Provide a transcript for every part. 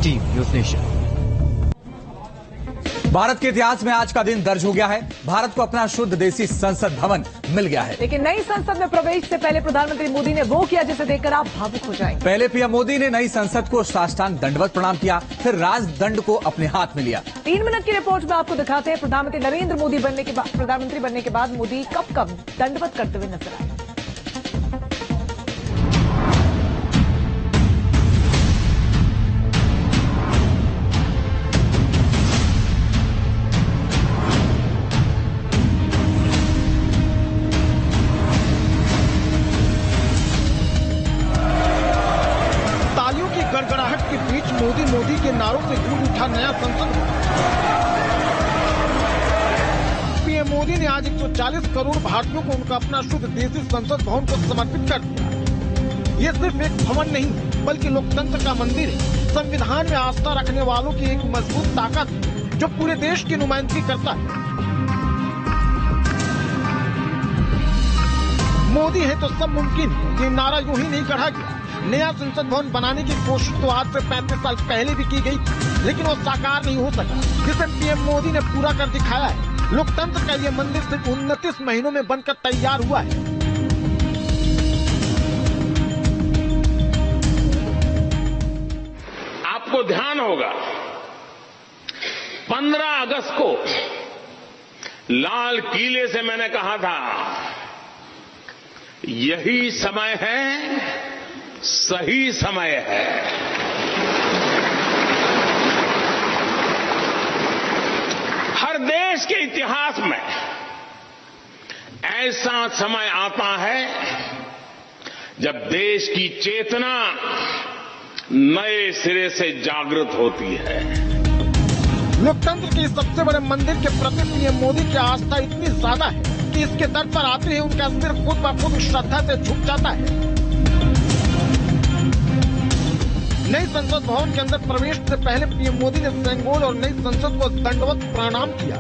Team news nation. Bharat के इतिहास में आज का दिन दर्ज हो गया है। भारत को अपना शुद्ध देसी संसद भवन मिल गया है। लेकिन नई संसद में प्रवेश से पहले प्रधानमंत्री मोदी ने वो किया जिसे देखकर आप भावुक हो जाएंगे। पहले पीएम मोदी ने नई संसद को साष्टांग दंडवत प्रणाम किया, फिर राजदंड को अपने हाथ में लिया। 3 मिनट की रिपोर्ट में आपको दिखाते हैं प्रधानमंत्री नरेंद्र मोदी प्रधानमंत्री बनने के बाद मोदी कब कब दंडवत करते हुए नजर आए। गड़गड़ाहट के बीच मोदी के नारों से गूंज उठा नया संसद। पीएम मोदी ने आज 140 करोड़ भारतीयों को उनका अपना शुद्ध देसी संसद भवन को समर्पित कर दिया। ये सिर्फ एक भवन नहीं बल्कि लोकतंत्र का मंदिर है। संविधान में आस्था रखने वालों की एक मजबूत ताकत है जो पूरे देश की नुमाइंदगी करता है। मोदी है तो सब मुमकिन, ये नारा यूं ही नहीं गढ़ा गया। नया संसद भवन बनाने की कोशिश तो आज से 35 साल पहले भी की गई, लेकिन वो साकार नहीं हो सका, जिसे पीएम मोदी ने पूरा कर दिखाया है। लोकतंत्र का ये मंदिर सिर्फ 29 महीनों में बनकर तैयार हुआ है। आपको ध्यान होगा 15 अगस्त को लाल किले से मैंने कहा था यही समय है, सही समय है। हर देश के इतिहास में ऐसा समय आता है जब देश की चेतना नए सिरे से जागृत होती है। लोकतंत्र के सबसे बड़े मंदिर के प्रति पीएम मोदी की आस्था इतनी ज्यादा है कि इसके दर पर आते ही उनका सिर खुद ब खुद श्रद्धा से झुक जाता है। नई संसद भवन के अंदर प्रवेश से पहले पीएम मोदी ने सेंगोल और नई संसद को दंडवत प्रणाम किया।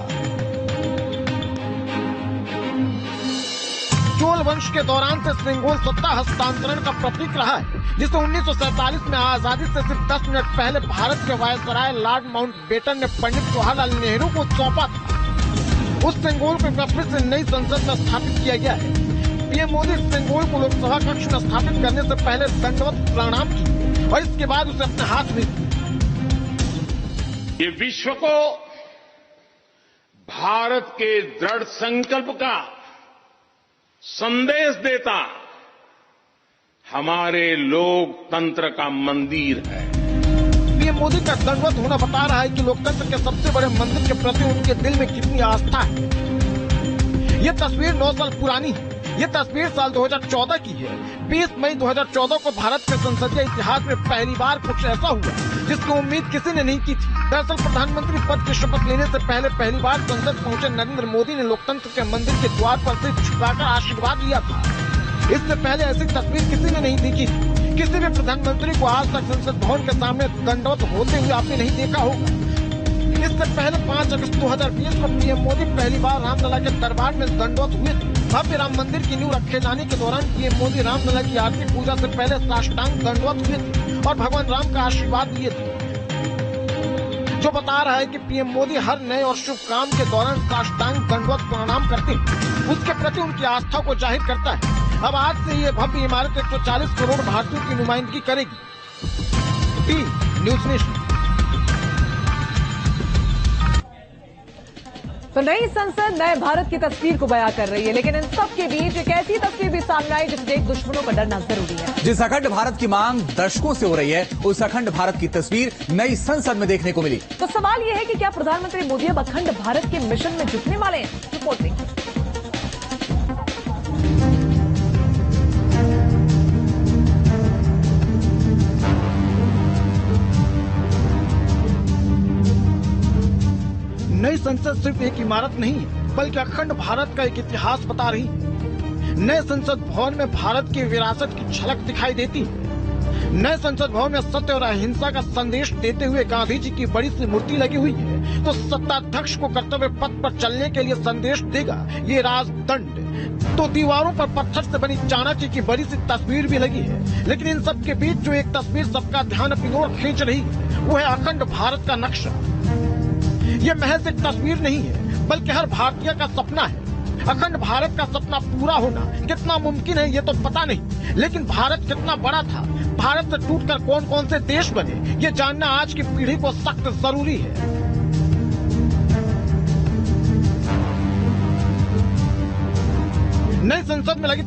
चोल वंश के दौरान से सेंगोल सत्ता हस्तांतरण का प्रतीक रहा है, जिसे 1947 में आजादी से सिर्फ 10 मिनट पहले भारत के वायसराय लॉर्ड माउंटबेटन ने पंडित जवाहरलाल नेहरू को सौंपा था। उस सेंगोल को वापस से नई संसद में स्थापित किया गया है। पीएम मोदी सेंगोल को लोकसभा कक्ष में स्थापित करने से पहले दंडवत प्रणाम की और इसके बाद उसे अपने हाथ में। ये विश्व को भारत के दृढ़ संकल्प का संदेश देता हमारे लोकतंत्र का मंदिर है। पीएम मोदी का दंडवत होना बता रहा है कि लोकतंत्र के सबसे बड़े मंदिर के प्रति उनके दिल में कितनी आस्था है। ये तस्वीर 9 साल पुरानी है। ये तस्वीर साल 2014 की है। 20 मई 2014 को भारत के संसदीय इतिहास में पहली बार कुछ ऐसा हुआ जिसकी उम्मीद किसी ने नहीं की थी। दरअसल प्रधानमंत्री पद की शपथ लेने से पहली बार संसद पहुंचे नरेंद्र मोदी ने लोकतंत्र के मंदिर के द्वार पर से झुकाकर आशीर्वाद लिया था। इससे पहले ऐसी तस्वीर किसी ने नहीं देखी थी। किसी भी प्रधानमंत्री को आज तक संसद भवन के सामने दंडवत होते हुए आपने नहीं देखा होगा। इससे पहले 5 अगस्त 2020 को पीएम मोदी पहली बार रामलला के दरबार में दंडवत हुए थे। भव्य राम मंदिर की नींव रखे जाने के दौरान पीएम मोदी रामलला की आरती पूजा से पहले साष्टांग दंडवत हुए थे और भगवान राम का आशीर्वाद लिए थे, जो बता रहा है कि पीएम मोदी हर नए और शुभ काम के दौरान साष्टांग दंडवत प्रणाम करते हैं। उसके प्रति उनकी आस्था को जाहिर करता है। अब आज से ये भव्य इमारत 140 करोड़ भारतीयों की नुमाइंदगी करेगी। News nation. तो नई संसद नए भारत की तस्वीर को बयां कर रही है, लेकिन इन सब के बीच एक ऐसी तस्वीर भी सामने आई जिससे एक दुश्मनों का डरना जरूरी है। जिस अखंड भारत की मांग दशकों से हो रही है, उस अखंड भारत की तस्वीर नई संसद में देखने को मिली। तो सवाल यह है कि क्या प्रधानमंत्री मोदी अब अखंड भारत के मिशन में जुटने वाले हैं? रिपोर्ट देखिए। नई संसद सिर्फ एक इमारत नहीं बल्कि अखंड भारत का एक इतिहास बता रही है। नए संसद भवन में भारत की विरासत की झलक दिखाई देती है। नए संसद भवन में सत्य और अहिंसा का संदेश देते हुए गांधी जी की बड़ी सी मूर्ति लगी हुई है। तो सत्ताध्यक्ष को कर्तव्य पथ पर चलने के लिए संदेश देगा ये राजदंड। तो दीवारों पर पत्थर से बनी चाणक्य की बड़ी सी तस्वीर भी लगी है। लेकिन इन सब के बीच जो एक तस्वीर सबका ध्यान अपनी ओर खींच रही है वो है अखंड भारत का नक्शा। ये महज एक तस्वीर नहीं है, बल्कि हर भारतीय का सपना है। अखंड भारत का सपना पूरा होना कितना मुमकिन है ये तो पता नहीं, लेकिन भारत कितना बड़ा था, भारत से टूटकर कौन कौन से देश बने, ये जानना आज की पीढ़ी को सख्त जरूरी है। नई संसद में लगी